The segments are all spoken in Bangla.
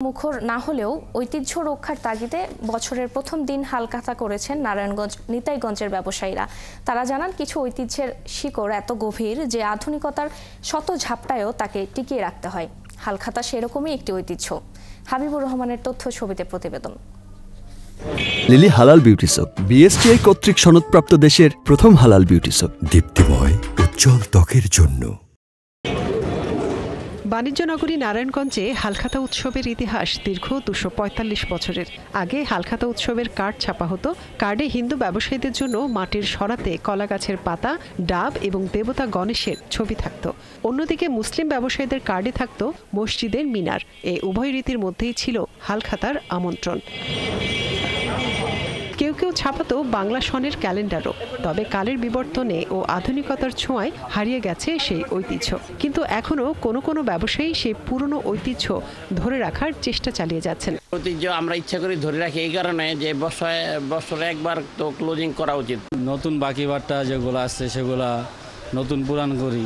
মুখর না হলেও ঐতিহ্য রক্ষার তাগিদে বছরের প্রথম দিন হালখাতা করেছেন নারায়ণগঞ্জ নিতাইগঞ্জের ব্যবসায়ীরা। তারা জানান, কিছু ঐতিহ্যের শিকড় এত গভীর যে আধুনিকতার শত ঝাপটায়ও তাকে টিকিয়ে রাখতে হয়। হালখাতা সেরকমই একটি ঐতিহ্য। হাবিবুর রহমানের তথ্য ছবিতে প্রতিবেদন। লিলি হালাল বিউটি সোপ, বিএসটিআই কর্তৃক সনদপ্রাপ্ত দেশের প্রথম হালাল বিউটি সোপ। দীপ্তিময় উজ্জ্বল ত্বকের জন্য। বাণিজ্যনগরী নারায়ণগঞ্জে হালখাতা উৎসবের ইতিহাস দীর্ঘ ২৪৫ বছরের। আগে হালখাতা উৎসবের কার্ড ছাপা হতো। কার্ডে হিন্দু ব্যবসায়ীদের জন্য মাটির সরাতে কলাগাছের পাতা, ডাব এবং দেবতা গণেশের ছবি থাকত। অন্যদিকে মুসলিম ব্যবসায়ীদের কার্ডে থাকত মসজিদের মিনার। এই উভয় রীতির মধ্যেই ছিল হালখাতার আমন্ত্রণ। কেউ কেউ ছাপাতো বাংলা সনের ক্যালেন্ডারও। তবে কালের বিবর্তনে ও আধুনিকতার ছোঁয়ায় হারিয়ে গেছে সেই ঐতিহ্য। কিন্তু এখনো কোনো কোনো ব্যবসায়ী সেই পুরনো ঐতিহ্য ধরে রাখার চেষ্টা চালিয়ে যাচ্ছেন। ঐতিহ্য আমরা ইচ্ছা করে ধরে রাখি এই কারণে যে বছরে একবার তো ক্লোজিং করা উচিত। নতুন বাকি বার্তা যেগুলো আছে সেগুলা নতুন পুরাণ করি,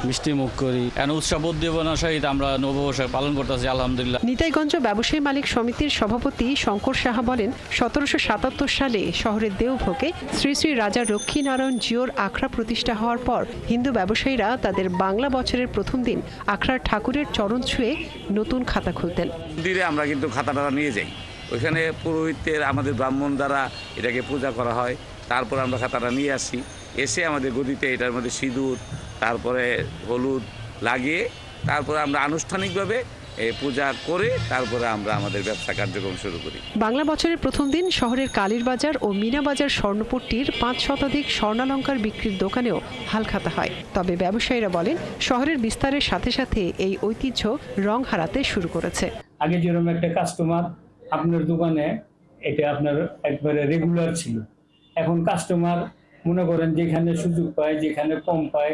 মিষ্টি মুখ করি। উৎসব উদ্দীপনার সহিত আমরা নববর্ষ পালন করতেছি আলহামদুলিল্লাহ। নিতাইগঞ্জ ব্যবসায়ী মালিক সমিতির সভাপতি শঙ্কর সাহা বলেন, ১৭৭৭ সালে শহরের দেওভোগে শ্রী শ্রী রাজা লক্ষ্মীনারায়ণ জিওর আখড়া প্রতিষ্ঠা হওয়ার পর হিন্দু ব্যবসায়ীরা তাদের বাংলা বছরের প্রথম দিন আখড়ার ঠাকুরের চরণ ছুঁয়ে নতুন খাতা খুলতেন। মন্দিরে আমরা কিন্তু খাতাটা নিয়ে যাই, ওইখানে পুরোহিতের আমাদের ব্রাহ্মণ দ্বারা এটাকে পূজা করা হয়। তারপর আমরা খাতাটা নিয়ে আসি, এসে আমাদের গদিতে এটার মধ্যে সিঁদুর তারপরে হলুদ লাগিয়ে তারপরে আমরা আনুষ্ঠানিকভাবে পূজা করে তারপরে আমরা আমাদের ব্যবসা কার্যক্রম শুরু করি। বাংলা বছরের প্রথম দিন শহরের কালীর বাজার ও মিনা বাজার স্বর্ণপট্টির ৫ শতাধিক স্বর্ণালঙ্কার বিক্রির দোকানেও হালখাতা হয়। তবে ব্যবসায়ীরা বলেন, শহরের বিস্তারের সাথে সাথে এই ঐতিহ্য রং হারাতে শুরু করেছে। আগে যেরকম একটা কাস্টমার আপনার দোকানে এটা আপনার একবারে রেগুলার ছিল, এখন কাস্টমার মনে করেন যেখানে সুযোগ পায়, যেখানে কম পায়,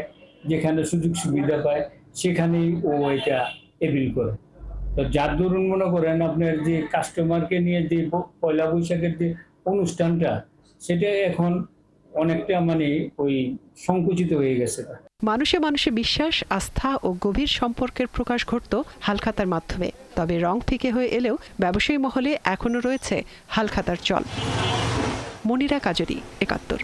যেখানে সুযোগ সুবিধা পায় সেখানেই ও এটা এপিল করে। তো যার দরুন মনে করেন আপনার যে কাস্টমারকে নিয়ে যে পয়লা বৈশাখের যে অনুষ্ঠানটা সেটা এখন অনেকটা ওই সংকুচিত হয়ে গেছে। মানুষে মানুষে বিশ্বাস, আস্থা ও গভীর সম্পর্কের প্রকাশ ঘটত হালখাতার মাধ্যমে। তবে রং ফিকে হয়ে এলেও ব্যবসায়ী মহলে এখনো রয়েছে হালখাতার চল। মনিরা কাজরি, ৭১।